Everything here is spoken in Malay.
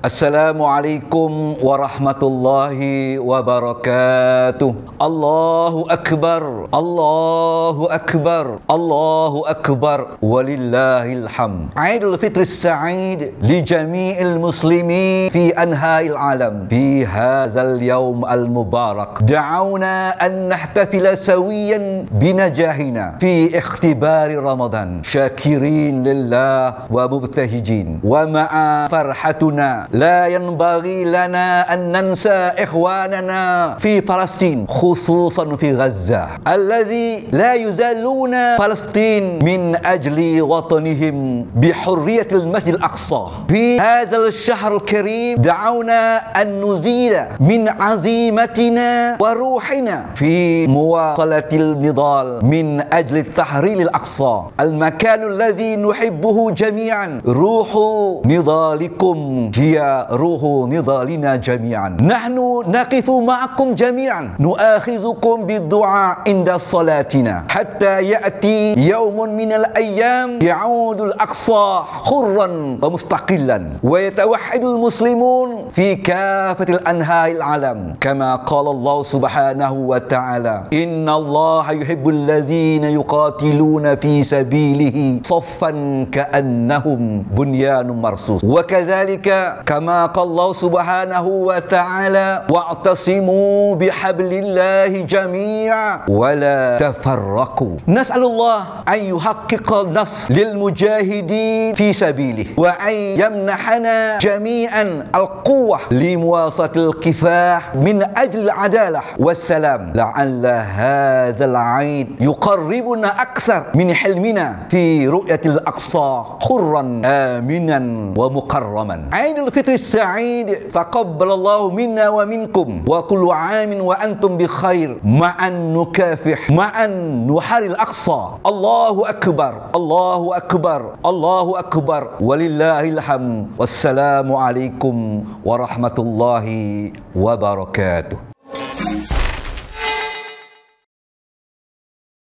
Assalamualaikum warahmatullahi wabarakatuh. Allahu Akbar, Allahu Akbar, Allahu Akbar, walillahil hamd. Aidul Fitri Sa'id li jami'il muslimin fi anha'il alam fi hadzal yawm al-mubarak. Da'awna an nahtafila sawiyan binajahina fi ikhtibari Ramadan, syakirin lillah wa mubtahijin wa ma'a farhatuna la yanbaghi lana an nansa ikhwanana fi Palestin, khususan fi Gaza alladhi la yuzaluna Palestin min ajli watanihim bihurriyatil Masjid al-Aqsa. Fi hadzal syahr al-karim da'awna an nuzila min azimatina wa ruhina fi muwasalatil nidal min ajli tahrir al-Aqsa, al-makan alladhi nuhibbuhu jami'an. Ruhu nidalikum hiya ruhu nidalina jami'an. Nahnu naqifu ma'akum jami'an nu'akhizukum bid-du'a inda salatina hatta ya'ti yawmun minal ayyam ya'udul aqsa hurran wa mustaqillan wa yatawahhidul muslimun fi kafatil anha'il alam kama qala Allah subhanahu wa ta'ala, inna Allah yuhibbul ladzina yuqatiluna fi sabilihi saffan ka'annahum bunyanun marsus. Wa kadzalika kama qala Allah subhanahu wa ta'ala, wa'tasimu bihablillahi jami'a wa la tafarraqu. Nas'alullah an yuhaqqiqa nas lil mujahidin fi sabilihi wa an yamnahana jami'an al-quwwah li muwasatil kifah min ajli al-adalah wassalam. La'alla hadzal 'aid yuqarribuna akthar min hilmina fi ru'yatil aqsa hurran aminan wa mukarraman. Aidul Fitri Sa'id, taqabbalallahu minna wa minkum wa kullu 'amin wa antum bi khair ma'an nukafih ma'an nuharil aqsa. Allahu Akbar, Allahu Akbar, Allahu Akbar, walillahil hamd. Wassalamu alaikum warahmatullahi wabarakatuh.